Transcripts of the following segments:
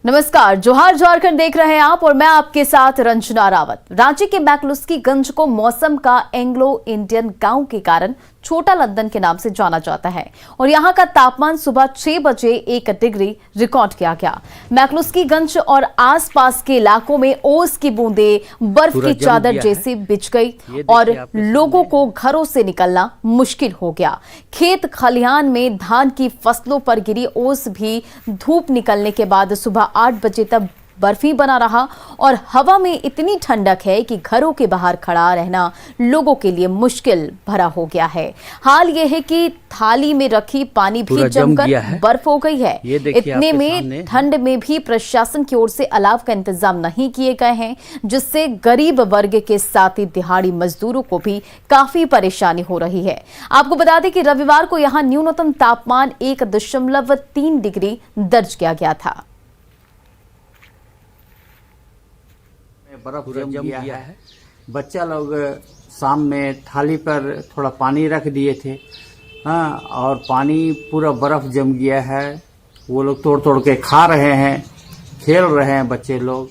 नमस्कार, जोहार झारखंड देख रहे हैं आप और मैं आपके साथ रंजना रावत। रांची के मैक्लुस्कीगंज को मौसम का एंग्लो इंडियन गांव के कारण छोटा लंदन के नाम से जाना जाता है और यहां का तापमान सुबह 6 बजे 1 डिग्री रिकॉर्ड किया गया। मैक्लुस्कीगंज और आसपास के इलाकों में ओस की बूंदें बर्फ की चादर जैसी बिछ गई और लोगों को घरों से निकलना मुश्किल हो गया। खेत खलिहान में धान की फसलों पर गिरी ओस भी धूप निकलने के बाद सुबह 8 बजे तक बर्फी बना रहा और हवा में इतनी ठंडक है कि घरों के बाहर खड़ा रहना लोगों के लिए मुश्किल भरा हो गया है। हाल ये है कि थाली में रखी पानी भी जमकर बर्फ हो गई है। इतने में ठंड में भी प्रशासन की ओर से अलाव का इंतजाम नहीं किए गए हैं, जिससे गरीब वर्ग के साथ ही दिहाड़ी मजदूरों को भी काफी परेशानी हो रही है। आपको बता दें कि रविवार को यहाँ न्यूनतम तापमान 1.3 डिग्री दर्ज किया गया था। बर्फ जम गया है। बच्चा लोग शाम में थाली पर थोड़ा पानी रख दिए थे, हाँ, और पानी पूरा बर्फ जम गया है। वो लोग तोड़ तोड़ के खा रहे हैं, खेल रहे हैं बच्चे लोग।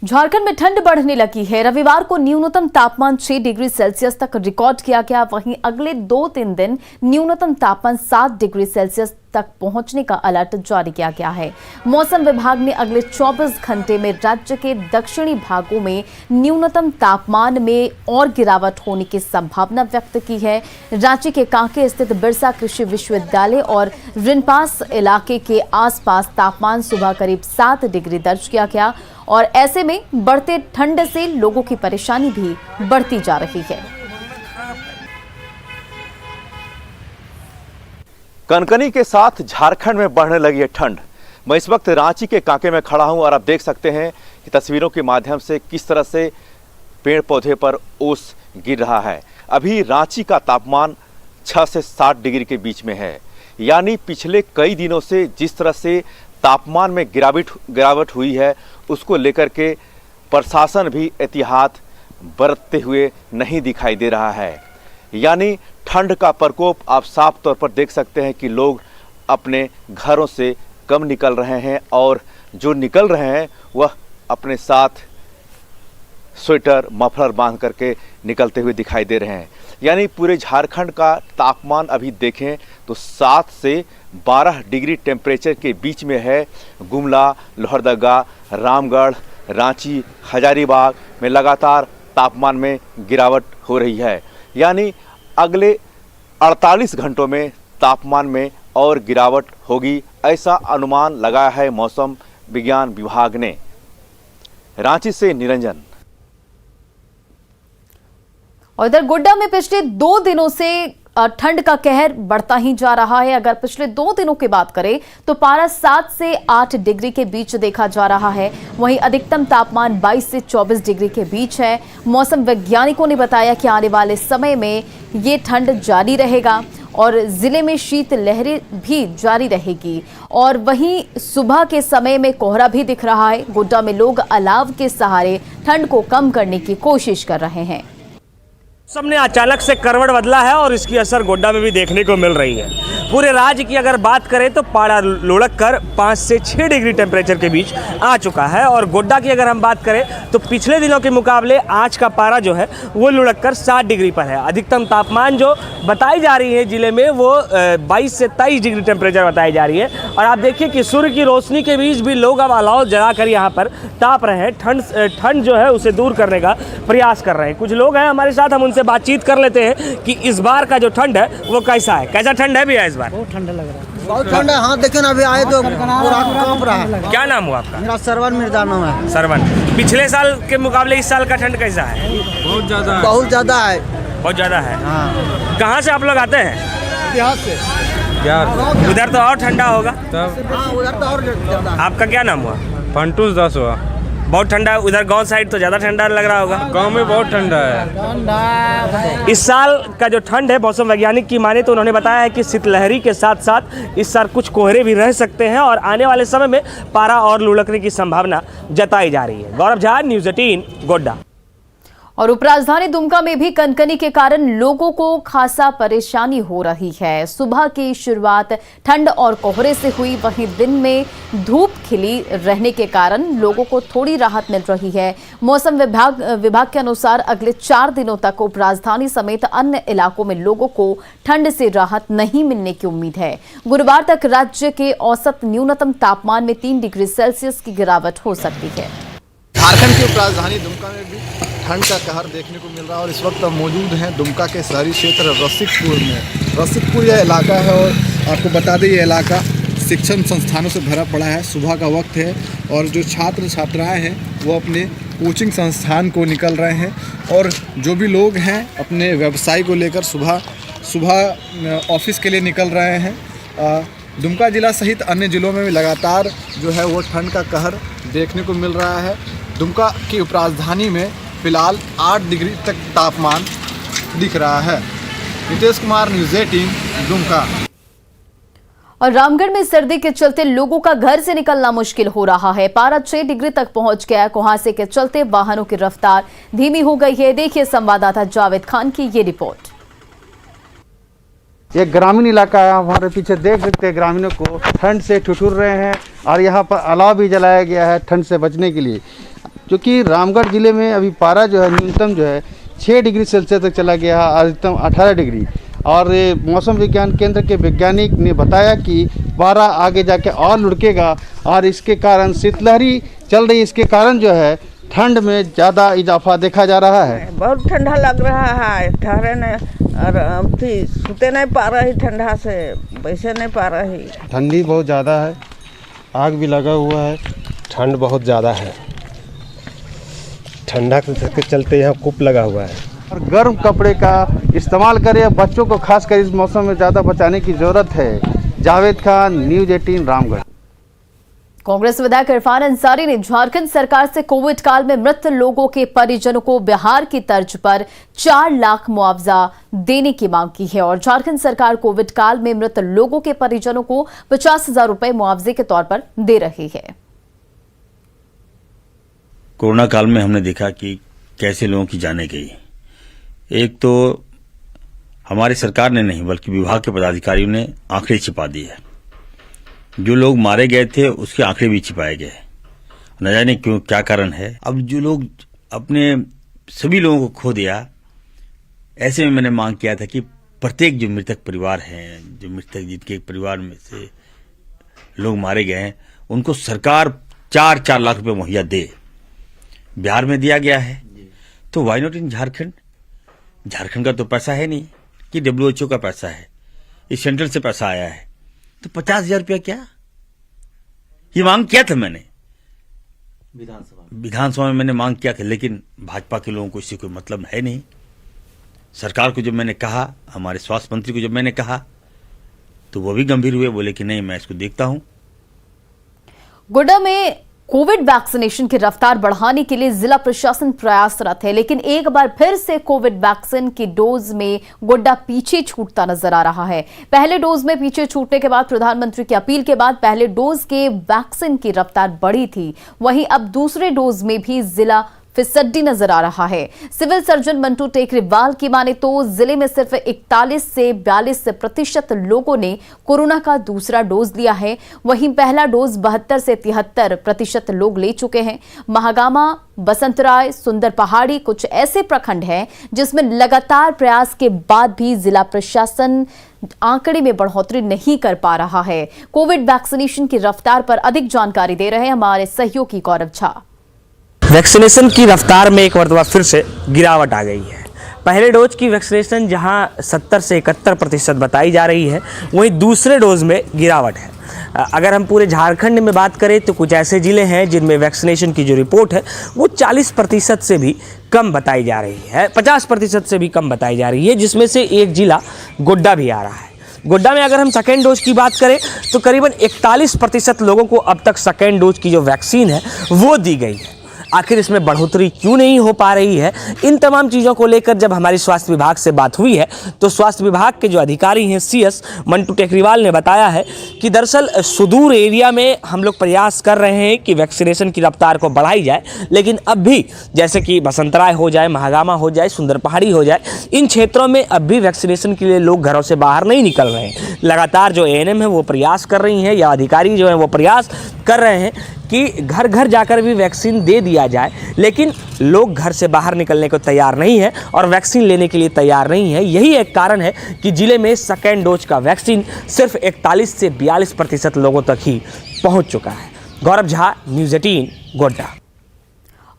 झारखंड में ठंड बढ़ने लगी है। रविवार को न्यूनतम तापमान 6 डिग्री सेल्सियस तक रिकॉर्ड किया गया। वहीं अगले 2-3 दिन न्यूनतम तापमान 7 डिग्री सेल्सियस तक पहुंचने का अलर्ट जारी किया गया है। मौसम विभाग ने अगले 24 घंटे में राज्य के दक्षिणी भागों में न्यूनतम तापमान में और गिरावट होने की संभावना व्यक्त की है। रांची के कांके स्थित बिरसा कृषि विश्वविद्यालय और रिनपास इलाके के आसपास तापमान सुबह करीब 7 डिग्री दर्ज किया गया और ऐसे में बढ़ते ठंड से लोगों की परेशानी भी बढ़ती जा रही है। कनकनी के साथ झारखंड में बढ़ने लगी है ठंड। मैं इस वक्त रांची के कांके में खड़ा हूं और आप देख सकते हैं कि तस्वीरों के माध्यम से किस तरह से पेड़ पौधे पर ओस गिर रहा है। अभी रांची का तापमान 6 से 7 डिग्री के बीच में है, यानी पिछले कई दिनों से जिस तरह से तापमान में गिरावट हुई है उसको लेकर के प्रशासन भी एहतियात बरतते हुए नहीं दिखाई दे रहा है। यानी ठंड का प्रकोप आप साफ तौर पर देख सकते हैं कि लोग अपने घरों से कम निकल रहे हैं और जो निकल रहे हैं वह अपने साथ स्वेटर मफलर बांध करके निकलते हुए दिखाई दे रहे हैं। यानी पूरे झारखंड का तापमान अभी देखें तो 7 से 12 डिग्री टेम्परेचर के बीच में है। गुमला, लोहरदगा, रामगढ़, रांची, हजारीबाग में लगातार तापमान में गिरावट हो रही है। यानी अगले 48 घंटों में तापमान में और गिरावट होगी, ऐसा अनुमान लगाया है मौसम विज्ञान विभाग ने। रांची से निरंजन। और इधर गोड्डा में पिछले 2 दिनों से ठंड का कहर बढ़ता ही जा रहा है। अगर पिछले 2 दिनों की बात करें तो पारा 7 से 8 डिग्री के बीच देखा जा रहा है। वहीं अधिकतम तापमान 22 से 24 डिग्री के बीच है। मौसम वैज्ञानिकों ने बताया कि आने वाले समय में ये ठंड जारी रहेगा और जिले में शीत लहरें भी जारी रहेगी। और वहीं सुबह के समय में कोहरा भी दिख रहा है। गोड्डा में लोग अलाव के सहारे ठंड को कम करने की कोशिश कर रहे हैं। मौसम ने अचानक से करवट बदला है और इसकी असर गोड्डा में भी देखने को मिल रही है। पूरे राज्य की अगर बात करें तो पारा लुढ़क कर 5 से 6 डिग्री टेम्परेचर के बीच आ चुका है और गोड्डा की अगर हम बात करें तो पिछले दिनों के मुकाबले आज का पारा जो है वो लुढ़क कर 7 डिग्री पर है। अधिकतम तापमान जो बताई जा रही है जिले में वो 22 से 23 डिग्री टेम्परेचर बताई जा रही है। और आप देखिए कि सूर्य की रोशनी के बीच भी लोग अब अलाव जलाकर यहाँ पर ताप रहे हैं। ठंड जो है उसे दूर करने का प्रयास कर रहे हैं। कुछ लोग हैं हमारे साथ, हम उनसे बातचीत कर लेते हैं कि इस बार का जो ठंड है वो कैसा है। कैसा ठंड है भैया इस बार? बहुत ठंडा लग रहा है। बहुत ठंड है। हाँ देखे ना, अभी आए तो पूरा कांप रहा है। क्या नाम हुआ आपका? मेरा सरवन मिर्जा नाम है। सरवन, पिछले साल के मुकाबले इस साल का ठंड कैसा है? बहुत ज्यादा है। बहुत ज्यादा है। बहुत ज्यादा है। हाँ। कहाँ से आप लोग आते हैं? बिहार से। बिहार। उधर तो और ठंडा होगा तब। हाँ उधर तो और ज्यादा। आपका क्या नाम हुआ? फंटूस दास हुआ। बहुत ठंडा। उधर गांव साइड तो ज़्यादा ठंडा लग रहा होगा। गांव में बहुत ठंडा है। इस साल का जो ठंड है मौसम वैज्ञानिक की माने तो उन्होंने बताया है कि शीतलहरी के साथ साथ इस साल कुछ कोहरे भी रह सकते हैं और आने वाले समय में पारा और लुढ़कने की संभावना जताई जा रही है। गौरव झा, न्यूज़ 18, गोड्डा। और उपराजधानी दुमका में भी कनकनी के कारण लोगों को खासा परेशानी हो रही है। सुबह की शुरुआत ठंड और कोहरे से हुई, वहीं दिन में धूप खिली रहने के कारण लोगों को थोड़ी राहत मिल रही है। मौसम विभाग के अनुसार अगले 4 दिनों तक उपराजधानी समेत अन्य इलाकों में लोगों को ठंड से राहत नहीं मिलने की उम्मीद है। गुरुवार तक राज्य के औसत न्यूनतम तापमान में 3 डिग्री सेल्सियस की गिरावट हो सकती है। झारखंड की उपराजधानी दुमका में भी ठंड का कहर देखने को मिल रहा है और इस वक्त हम मौजूद हैं दुमका के शहरी क्षेत्र रसिकपुर में। रसिकपुर यह इलाका है और आपको बता दें ये इलाका शिक्षण संस्थानों से भरा पड़ा है। सुबह का वक्त है और जो छात्र छात्राएं हैं वो अपने कोचिंग संस्थान को निकल रहे हैं और जो भी लोग हैं अपने व्यवसाय को लेकर सुबह ऑफिस के लिए निकल रहे हैं। दुमका जिला सहित अन्य जिलों में भी लगातार जो है वो ठंड का कहर देखने को मिल रहा है। दुमका की उपराजधानी में फिलहाल 8 डिग्री तक तापमान दिख रहा है। नितेश कुमार, न्यूज़ 18 दुमका। और रामगढ़ में सर्दी के चलते लोगों का घर से निकलना मुश्किल हो रहा है। पारा 6 डिग्री तक पहुंच गया है। कुहासे के चलते वाहनों की रफ्तार धीमी हो गई है। देखिए संवाददाता जावेद खान की ये रिपोर्ट। ये ग्रामीण इलाका है, हमारे पीछे देख सकते हैं ग्रामीणों को ठंड से ठिठुर रहे हैं और यहाँ पर अलाव भी जलाया गया है ठंड से बचने के लिए, क्योंकि रामगढ़ जिले में अभी पारा जो है न्यूनतम जो है 6 डिग्री सेल्सियस तक चला गया है, अधिकतम 18 डिग्री। और मौसम विज्ञान केंद्र के वैज्ञानिक ने बताया कि पारा आगे जाके और लुढ़केगा और इसके कारण शीतलहरी चल रही, इसके कारण जो है ठंड में ज़्यादा इजाफा देखा जा रहा है। बहुत ठंडा लग रहा है, ठहरे नहीं और सुते नहीं पा रही, ठंडा से बैसे नहीं पा रही। ठंडी बहुत ज़्यादा है, आग भी लगा हुआ है, ठंड बहुत ज़्यादा है, ठंडा के चलते यहाँ कूप लगा हुआ है। और गर्म कपड़े का इस्तेमाल करें, बच्चों को खासकर इस मौसम में ज़्यादा बचाने की ज़रूरत है। जावेद खान, न्यूज़ 18 रामगढ़। कांग्रेस विधायक इरफान अंसारी ने झारखंड सरकार से कोविड काल में मृत लोगों के परिजनों को बिहार की तर्ज पर 4 लाख मुआवजा देने की मांग की है। और झारखंड सरकार कोविड काल में मृत लोगों के परिजनों को 50,000 रुपए मुआवजे के तौर पर दे रही है। कोरोना काल में हमने देखा कि कैसे लोगों की जानें गई। एक तो हमारी सरकार ने नहीं बल्कि विभाग के पदाधिकारियों ने आंकड़े छिपा दिए। जो लोग मारे गए थे उसके आंकड़े भी छिपाए गए, न जाने क्यों, क्या कारण है। अब जो लोग अपने सभी लोगों को खो दिया, ऐसे में मैंने मांग किया था कि प्रत्येक जो मृतक परिवार हैं, जो मृतक जिनके परिवार में से लोग मारे गए हैं, उनको सरकार 4-4 लाख रुपए मुहैया दे। बिहार में दिया गया है तो why not in Jharkhand? Jharkhand का तो पैसा है नहीं कि WHO का पैसा है, इस सेंट्रल से पैसा आया है, तो 50,000 रुपया क्या? ये मांग किया था मैंने विधानसभा में मैंने मांग किया था, लेकिन भाजपा के लोगों को इससे कोई मतलब है नहीं। सरकार को जब मैंने कहा, हमारे स्वास्थ्य मंत्री को जब मैंने कहा, तो वो भी गंभीर हुए, बोले कि नहीं मैं इसको देखता हूं। गोड्डा में कोविड वैक्सीनेशन की रफ्तार बढ़ाने के लिए जिला प्रशासन प्रयासरत है, लेकिन एक बार फिर से कोविड वैक्सीन की डोज में गोड्डा पीछे छूटता नजर आ रहा है। पहले डोज में पीछे छूटने के बाद प्रधानमंत्री की अपील के बाद पहले डोज के वैक्सीन की रफ्तार बढ़ी थी, वहीं अब दूसरे डोज में भी जिला फिसड्डी नजर आ रहा है। सिविल सर्जन मंटू टेकरीवाल की माने तो जिले में सिर्फ 41 से 42% लोगों ने कोरोना का दूसरा डोज लिया है, वहीं पहला डोज 72 से 73% लोग ले चुके हैं। महागामा, बसंतराय, सुंदर पहाड़ी कुछ ऐसे प्रखंड हैं जिसमें लगातार प्रयास के बाद भी जिला प्रशासन आंकड़े में बढ़ोतरी नहीं कर पा रहा है। कोविड वैक्सीनेशन की रफ्तार पर अधिक जानकारी दे रहे हैं हमारे सहयोगी गौरव झा। वैक्सीनेशन की रफ्तार में एक मरतबा फिर से गिरावट आ गई है। पहले डोज की वैक्सीनेशन जहां 70 से 71% बताई जा रही है, वहीं दूसरे डोज में गिरावट है। अगर हम पूरे झारखंड में बात करें तो कुछ ऐसे ज़िले हैं जिनमें वैक्सीनेशन की जो रिपोर्ट है वो 40% से भी कम बताई जा रही है, 50% से भी कम बताई जा रही है, जिसमें से एक जिला गोड्डा भी आ रहा है। गोड्डा में अगर हम सेकेंड डोज की बात करें तो करीबन 41% लोगों को अब तक सेकेंड डोज की जो वैक्सीन है वो दी गई है। आखिर इसमें बढ़ोतरी क्यों नहीं हो पा रही है। इन तमाम चीज़ों को लेकर जब हमारी स्वास्थ्य विभाग से बात हुई है तो स्वास्थ्य विभाग के जो अधिकारी हैं CS मंटू टेकरीवाल ने बताया है कि दरअसल सुदूर एरिया में हम लोग प्रयास कर रहे हैं कि वैक्सीनेशन की रफ्तार को बढ़ाई जाए, लेकिन अब भी जैसे कि बसंतराय हो जाए, महागामा हो जाए, सुंदर पहाड़ी हो जाए, इन क्षेत्रों में अब भी वैक्सीनेशन के लिए लोग घरों से बाहर नहीं निकल रहे हैं। लगातार जो ANM है वो प्रयास कर रही हैं या अधिकारी जो है वो प्रयास कर रहे हैं कि घर घर जाकर भी वैक्सीन दे दिया जाए, लेकिन लोग घर से बाहर निकलने को तैयार नहीं है और वैक्सीन लेने के लिए तैयार नहीं है। यही एक कारण है कि जिले में सेकेंड डोज का वैक्सीन सिर्फ 41 से 42% लोगों तक ही पहुंच चुका है। गौरव झा, न्यूज़ 18, गोड्डा।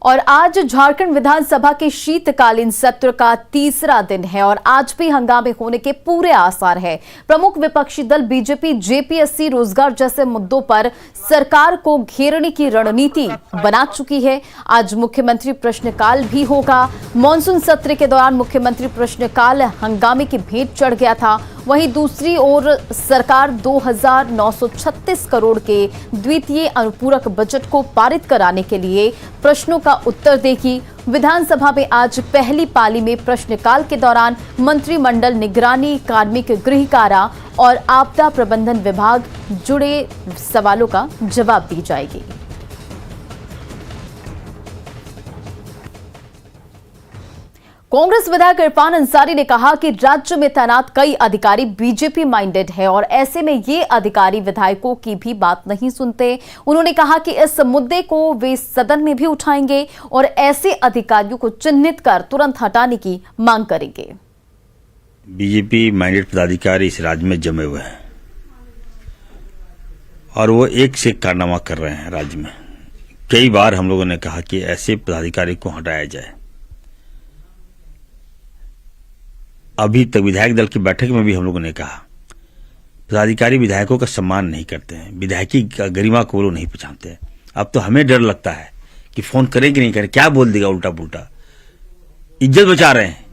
और आज झारखंड विधानसभा के शीतकालीन सत्र का तीसरा दिन है और आज भी हंगामे होने के पूरे आसार है। प्रमुख विपक्षी दल बीजेपी JPSC रोजगार जैसे मुद्दों पर सरकार को घेरने की रणनीति बना चुकी है। आज मुख्यमंत्री प्रश्नकाल भी होगा। मॉनसून सत्र के दौरान मुख्यमंत्री प्रश्नकाल हंगामे की भेंट चढ़ गया था। वहीं दूसरी ओर सरकार 2,936 करोड़ के द्वितीय अनुपूरक बजट को पारित कराने के लिए प्रश्नों का उत्तर देगी। विधानसभा में आज पहली पाली में प्रश्नकाल के दौरान मंत्रिमंडल निगरानी, कार्मिक, गृह कारा और आपदा प्रबंधन विभाग जुड़े सवालों का जवाब दी जाएगी। कांग्रेस विधायक इरफान अंसारी ने कहा कि राज्य में तैनात कई अधिकारी बीजेपी माइंडेड है और ऐसे में ये अधिकारी विधायकों की भी बात नहीं सुनते। उन्होंने कहा कि इस मुद्दे को वे सदन में भी उठाएंगे और ऐसे अधिकारियों को चिन्हित कर तुरंत हटाने की मांग करेंगे। बीजेपी माइंडेड पदाधिकारी इस राज्य में जमे हुए हैं और वो एक से एक कारनामा कर रहे हैं। राज्य में कई बार हम लोगों ने कहा कि ऐसे पदाधिकारी को हटाया जाए। अभी तक विधायक दल की बैठक में भी हम लोगों ने कहा पदाधिकारी विधायकों का सम्मान नहीं करते हैं, विधायकी गरिमा को वो नहीं पहचानते हैं। अब तो हमें डर लगता है कि फोन करें कि नहीं करें, क्या बोल देगा उल्टा पुल्टा। इज्जत बचा रहे हैं,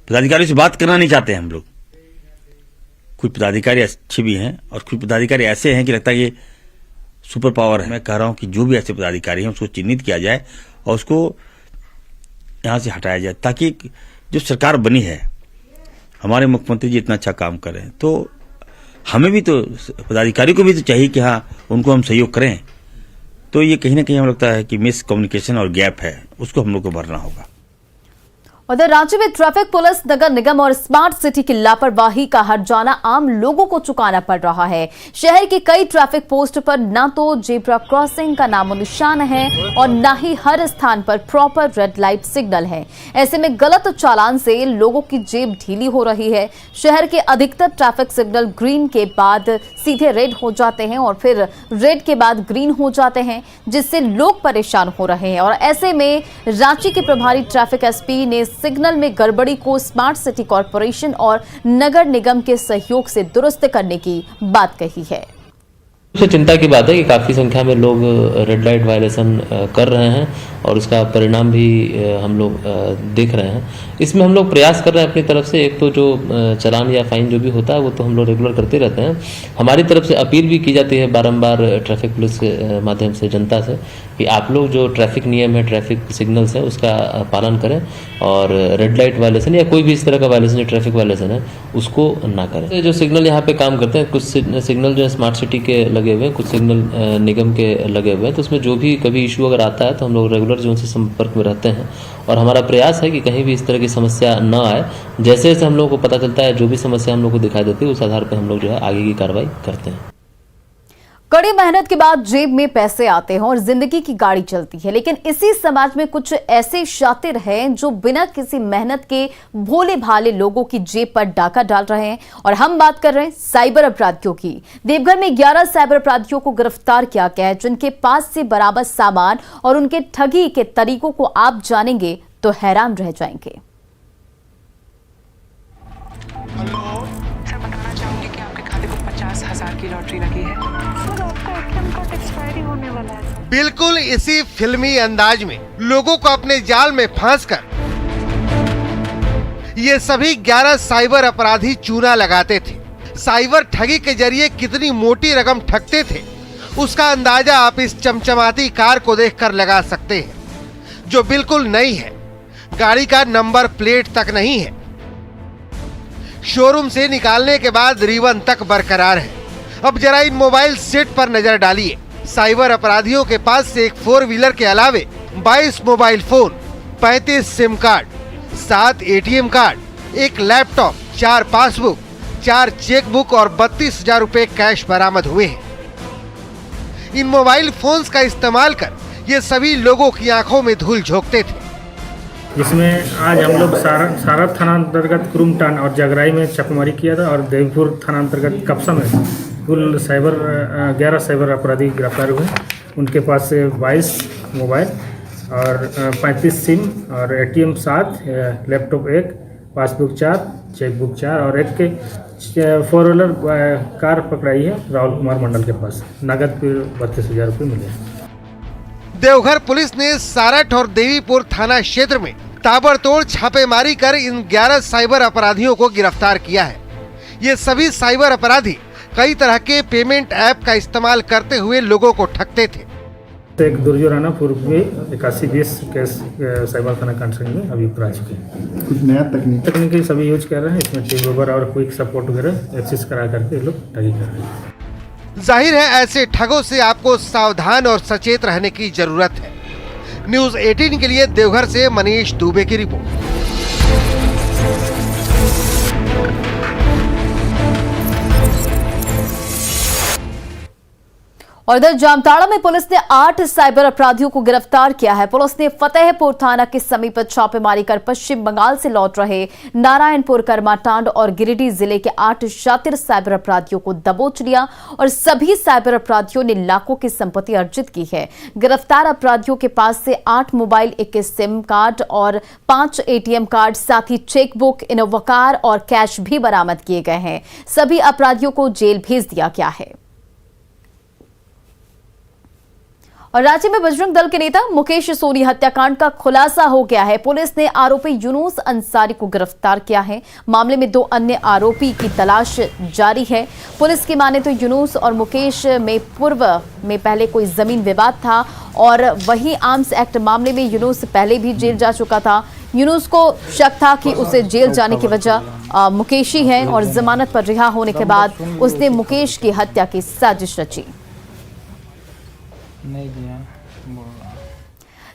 पदाधिकारियों से बात करना नहीं चाहते हैं हम लोग। कुछ पदाधिकारी अच्छे भी हैं और कुछ पदाधिकारी ऐसे हैं कि लगता है कि सुपर पावर है। मैं कह रहा हूं कि जो भी ऐसे पदाधिकारी हैं उसको चिन्हित किया जाए और उसको यहां से हटाया जाए, ताकि जो सरकार बनी है, हमारे मुख्यमंत्री जी इतना अच्छा काम कर रहे हैं, तो हमें भी तो पदाधिकारियों को भी तो चाहिए कि हाँ उनको हम सहयोग करें। तो ये कहीं ना कहीं हमें लगता है कि मिस कम्युनिकेशन और गैप है, उसको हम लोग को भरना होगा। उधर राज्य में ट्रैफिक पुलिस, नगर निगम और स्मार्ट सिटी की लापरवाही का हर्जाना आम लोगों को चुकाना पड़ रहा है। शहर के कई ट्रैफिक पोस्ट पर न तो जेब्रा क्रॉसिंग का नामो निशान है और न ही हर स्थान पर प्रॉपर रेड लाइट सिग्नल है। ऐसे में गलत चालान से लोगों की जेब ढीली हो रही है। शहर के अधिकतर ट्रैफिक सिग्नल ग्रीन के बाद सीधे रेड हो जाते हैं और फिर रेड के बाद ग्रीन हो जाते हैं, जिससे लोग परेशान हो रहे हैं। और ऐसे में रांची के प्रभारी ट्रैफिक SP ने सिग्नल में गड़बड़ी को स्मार्ट सिटी कॉरपोरेशन और नगर निगम के सहयोग से दुरुस्त करने की बात कही है। सबसे चिंता की बात है कि काफ़ी संख्या में लोग रेड लाइट वायलेशन कर रहे हैं और उसका परिणाम भी हम लोग देख रहे हैं। इसमें हम लोग प्रयास कर रहे हैं अपनी तरफ से। एक तो जो चालान या फाइन जो भी होता है वो तो हम लोग रेगुलर करते रहते हैं। हमारी तरफ से अपील भी की जाती है बारंबार ट्रैफिक पुलिस के माध्यम से जनता से कि आप लोग जो ट्रैफिक नियम है, ट्रैफिक सिग्नल्स है, उसका पालन करें और रेड लाइट वायलेशन या कोई भी इस तरह का वायलेशन, ट्रैफिक वायलेशन है, उसको ना करें। जो सिग्नल यहाँ पे काम करते हैं, कुछ सिग्नल जो है स्मार्ट सिटी के लगे हुए हैं, कुछ सिग्नल निगम के लगे हुए हैं, तो उसमें जो भी कभी इशू अगर आता है तो हम लोग रेगुलर जो उनसे संपर्क में रहते हैं और हमारा प्रयास है कि कहीं भी इस तरह की समस्या न आए। जैसे जैसे हम लोग को पता चलता है, जो भी समस्या हम लोग को दिखाई देती है, उस आधार पर हम लोग जो है आगे की कार्रवाई करते हैं। कड़ी मेहनत के बाद जेब में पैसे आते हैं और जिंदगी की गाड़ी चलती है, लेकिन इसी समाज में कुछ ऐसे शातिर हैं जो बिना किसी मेहनत के भोले भाले लोगों की जेब पर डाका डाल रहे हैं। और हम बात कर रहे हैं साइबर अपराधियों की। देवघर में 11 साइबर अपराधियों को गिरफ्तार किया गया है, जिनके पास से बरामद सामान और उनके ठगी के तरीकों को आप जानेंगे तो हैरान रह जाएंगे। बताना चाहूंगी कि आपके खाते को 50,000 की लॉटरी लगी है। सर, आपका ATM कार्ड एक्सपायरी होने वाला है। बिल्कुल इसी फिल्मी अंदाज में लोगों को अपने जाल में फांसकर ये सभी 11 साइबर अपराधी चूना लगाते थे। साइबर ठगी के जरिए कितनी मोटी रकम ठगते थे, उसका अंदाजा आप इस चमचमाती कार को देखकर लगा सकते हैं। जो बिल्कुल नई है। गाड़ी का नंबर प्लेट तक नहीं है। शोरूम से निकालने के बाद रिबन तक बरकरार है। अब जरा इन मोबाइल सेट पर नजर डालिए। साइबर अपराधियों के पास से एक 4 व्हीलर के अलावे 22 mobile phone, 35 SIM card, 7 ATM card, 1 laptop, 4 passbook, 4 chequebook और 32,000 रुपए कैश बरामद हुए हैं। इन मोबाइल फोन्स का इस्तेमाल कर ये सभी लोगों की आंखों में धूल झोंकते थे। जिसमें आज हम लोग सारा थाना अंतर्गत कुरुमटान और जगराई में छापेमारी किया था और देवपुर थाना अंतर्गत कपसा में कुल 11 साइबर अपराधी गिरफ्तार हुए। उनके पास से 22 मोबाइल और 35 सिम और ATM 7, लैपटॉप 1, पासबुक 4, चेकबुक 4 और एक के 4 व्हीलर कार पकड़ाई है राहुल कुमार मंडल के पास। नगद 32,000 रुपये मिले। देवघर पुलिस ने सारठ और देवीपुर थाना क्षेत्र में ताबड़तोड़ छापेमारी कर इन 11 साइबर अपराधियों को गिरफ्तार किया है। ये सभी साइबर अपराधी कई तरह के पेमेंट ऐप का इस्तेमाल करते हुए लोगों को ठगते थे। एक दुर्जोराना पूर्व में 81-20 केस साइबर थाना कांस्टेबल में अभी आ चुके हैं। कुछ नया तकनीकी सभी यूज कर रहे हैं। इसमें टीम वेबर और क्विक सपोर्ट वगैरह एक्सेस करा करके लोग ठगी कर रहे हैं। जाहिर है ऐसे ठगों से आपको सावधान और सचेत रहने की जरूरत है। न्यूज़ 18 के लिए देवघर से मनीष दुबे की रिपोर्ट। और इधर जामताड़ा में पुलिस ने 8 साइबर अपराधियों को गिरफ्तार किया है। पुलिस ने फतेहपुर थाना के समीप छापेमारी कर पश्चिम बंगाल से लौट रहे नारायणपुर, कर्माटांड और गिरिडीह जिले के 8 शातिर साइबर अपराधियों को दबोच लिया और सभी साइबर अपराधियों ने लाखों की संपत्ति अर्जित की है। गिरफ्तार अपराधियों के पास से 8 मोबाइल, 21 सिम कार्ड और 5 ATM कार्ड, साथ ही चेकबुक, इनोवा कार और कैश भी बरामद किए गए हैं। सभी अपराधियों को जेल भेज दिया गया है। और राज्य में बजरंग दल के नेता मुकेश सोनी हत्याकांड का खुलासा हो गया है। पुलिस ने आरोपी यूनुस अंसारी को गिरफ्तार किया है। मामले में 2 अन्य आरोपी की तलाश जारी है। पुलिस की माने तो यूनुस और मुकेश में पूर्व में पहले कोई जमीन विवाद था और वहीं आर्म्स एक्ट मामले में यूनुस पहले भी जेल जा चुका था। यूनुस को शक था कि उसे जेल जाने की वजह मुकेश ही है और जमानत पर रिहा होने के बाद उसने मुकेश की हत्या की साजिश रची।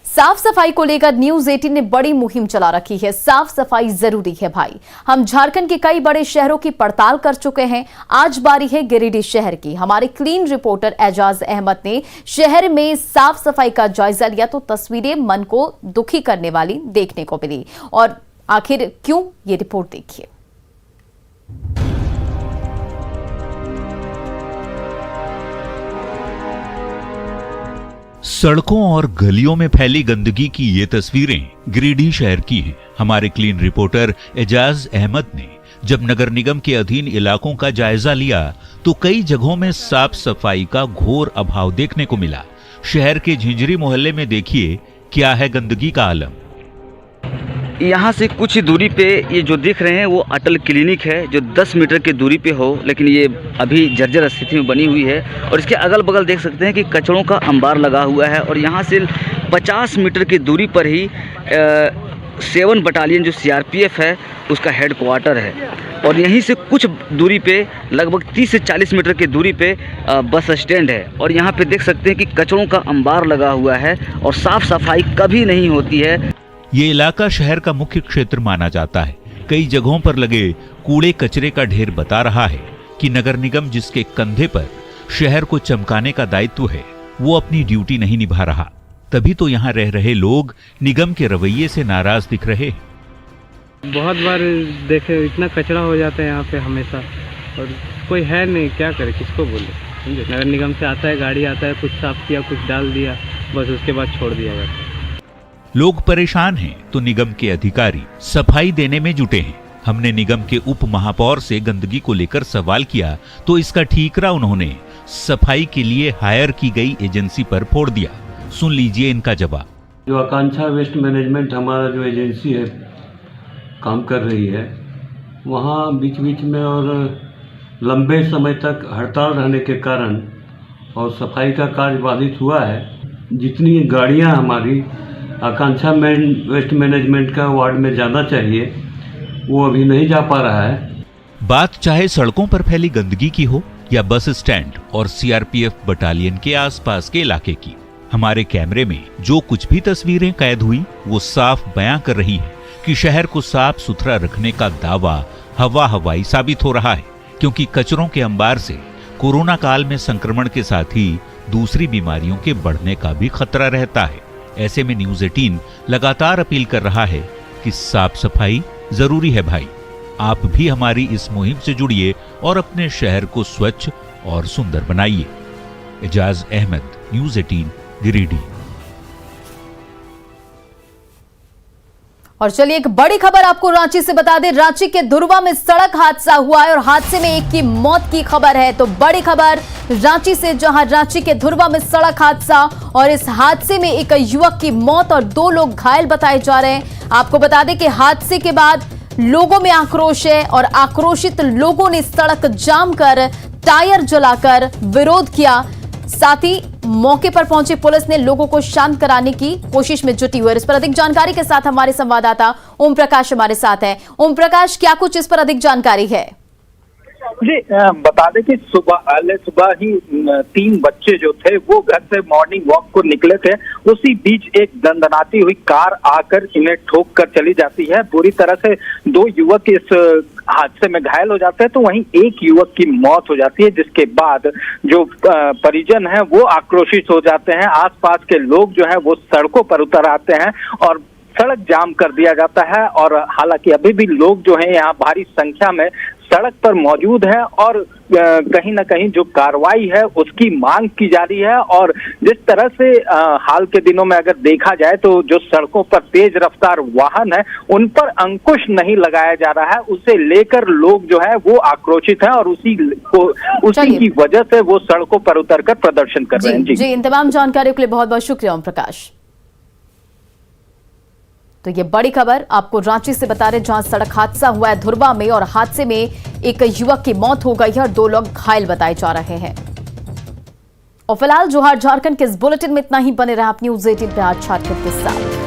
साफ सफाई को लेकर न्यूज़ 18 ने बड़ी मुहिम चला रखी है। साफ सफाई जरूरी है भाई। हम झारखंड के कई बड़े शहरों की पड़ताल कर चुके हैं। आज बारी है गिरिडीह शहर की। हमारे क्लीन रिपोर्टर एजाज अहमद ने शहर में साफ सफाई का जायजा लिया तो तस्वीरें मन को दुखी करने वाली देखने को मिली। और आखिर क्यों, ये रिपोर्ट देखिए। सड़कों और गलियों में फैली गंदगी की ये तस्वीरें गिरिडीह शहर की हैं। हमारे क्लीन रिपोर्टर एजाज अहमद ने जब नगर निगम के अधीन इलाकों का जायजा लिया तो कई जगहों में साफ सफाई का घोर अभाव देखने को मिला। शहर के झिंझरी मोहल्ले में देखिए क्या है गंदगी का आलम। यहाँ से कुछ दूरी पे ये जो दिख रहे हैं वो अटल क्लिनिक है, जो 10 मीटर की दूरी पे हो, लेकिन ये अभी जर्जर स्थिति में बनी हुई है। और इसके अगल बगल देख सकते हैं कि कचड़ों का अंबार लगा हुआ है। और यहाँ से 50 मीटर की दूरी पर ही 7 बटालियन जो CRPF है उसका हेड क्वार्टर है। और यहीं से कुछ दूरी पे लगभग 30 से 40 मीटर की दूरी पे बस स्टैंड है। और यहाँ पे देख सकते हैं कि कचड़ों का अंबार लगा हुआ है और साफ सफाई कभी नहीं होती है। ये इलाका शहर का मुख्य क्षेत्र माना जाता है। कई जगहों पर लगे कूड़े कचरे का ढेर बता रहा है कि नगर निगम जिसके कंधे पर शहर को चमकाने का दायित्व है वो अपनी ड्यूटी नहीं निभा रहा। तभी तो यहाँ रह रहे लोग निगम के रवैये से नाराज दिख रहे हैं। बहुत बार देखे इतना कचरा हो जाता है यहाँ पे हमेशा, और कोई है नहीं, क्या करे, किसको बोले। समझे, नगर निगम से आता है, गाड़ी आता है, कुछ साफ किया, कुछ डाल दिया, बस उसके बाद छोड़ दिया जाता है। लोग परेशान हैं तो निगम के अधिकारी सफाई देने में जुटे हैं। हमने निगम के उप महापौर से गंदगी को लेकर सवाल किया तो इसका ठीकरा उन्होंने सफाई के लिए हायर की गई एजेंसी पर फोड़ दिया। सुन लीजिए इनका जवाब। जो आकांक्षा वेस्ट मैनेजमेंट हमारा जो एजेंसी है काम कर रही है, वहाँ बीच बीच में और लंबे समय तक हड़ताल रहने के कारण और सफाई का कार्य बाधित हुआ है। जितनी गाड़ियाँ हमारी आकांक्षा वेस्ट मैनेजमेंट का वार्ड में जाना चाहिए, वो अभी नहीं जा पा रहा है। बात चाहे सड़कों पर फैली गंदगी की हो या बस स्टैंड और सीआरपीएफ बटालियन के आसपास के इलाके की, हमारे कैमरे में जो कुछ भी तस्वीरें कैद हुई वो साफ बयां कर रही है कि शहर को साफ सुथरा रखने का दावा हवा हवाई साबित हो रहा है, क्योंकि कचरों के अंबार से कोरोना काल में संक्रमण के साथ ही दूसरी बीमारियों के बढ़ने का भी खतरा रहता है। ऐसे में न्यूज़ 18 लगातार अपील कर रहा है कि साफ सफाई जरूरी है भाई। आप भी हमारी इस मुहिम से जुड़िए और अपने शहर को स्वच्छ और सुंदर बनाइए। एजाज अहमद, न्यूज़ 18, गिरिडीह। और चलिए एक बड़ी खबर आपको रांची से बता दें। रांची के धुर्वा में सड़क हादसा हुआ है और हादसे में एक की मौत की खबर है। तो बड़ी खबर रांची से, जहां रांची के धुर्वा में सड़क हादसा और इस हादसे में एक युवक की मौत और 2 लोग घायल बताए जा रहे हैं। आपको बता दें कि हादसे के बाद लोगों में आक्रोश है और आक्रोशित लोगों ने सड़क जाम कर टायर जलाकर विरोध किया। साथ ही मौके पर पहुंची पुलिस ने लोगों को शांत कराने की कोशिश में जुटी हुई है। इस पर अधिक जानकारी के साथ हमारे संवाददाता ओम प्रकाश हमारे साथ हैं। ओम प्रकाश, क्या कुछ इस पर अधिक जानकारी है? जी, बता दें कि सुबह ही 3 बच्चे जो थे वो घर से मॉर्निंग वॉक को निकले थे। उसी बीच एक दंदनाती हुई कार आकर इन्हें ठोक कर चली जाती है। बुरी तरह से 2 युवक इस हादसे में घायल हो जाते हैं, तो वहीं एक युवक की मौत हो जाती है, जिसके बाद जो परिजन हैं वो आक्रोशित हो जाते हैं। आसपास के लोग जो है वो सड़कों पर उतर आते हैं और सड़क जाम कर दिया जाता है। और हालांकि अभी भी लोग जो हैं यहाँ भारी संख्या में सड़क पर मौजूद है और कहीं ना कहीं जो कार्रवाई है उसकी मांग की जा रही है। और जिस तरह से हाल के दिनों में अगर देखा जाए तो जो सड़कों पर तेज रफ्तार वाहन है उन पर अंकुश नहीं लगाया जा रहा है, उसे लेकर लोग जो है वो आक्रोशित हैं और उसी की वजह से वो सड़कों पर उतरकर प्रदर्शन कर रहे हैं। जी, इन तमाम जानकारियों के लिए बहुत बहुत शुक्रिया ओम प्रकाश। तो ये बड़ी खबर आपको रांची से बता रहे, जहां सड़क हादसा हुआ है धुर्वा में और हादसे में एक युवक की मौत हो गई है और 2 लोग घायल बताए जा रहे हैं। और फिलहाल जोहार झारखंड के इस बुलेटिन में इतना ही। बने रहे आप न्यूज़ 18 पे आज झारखंड के साथ।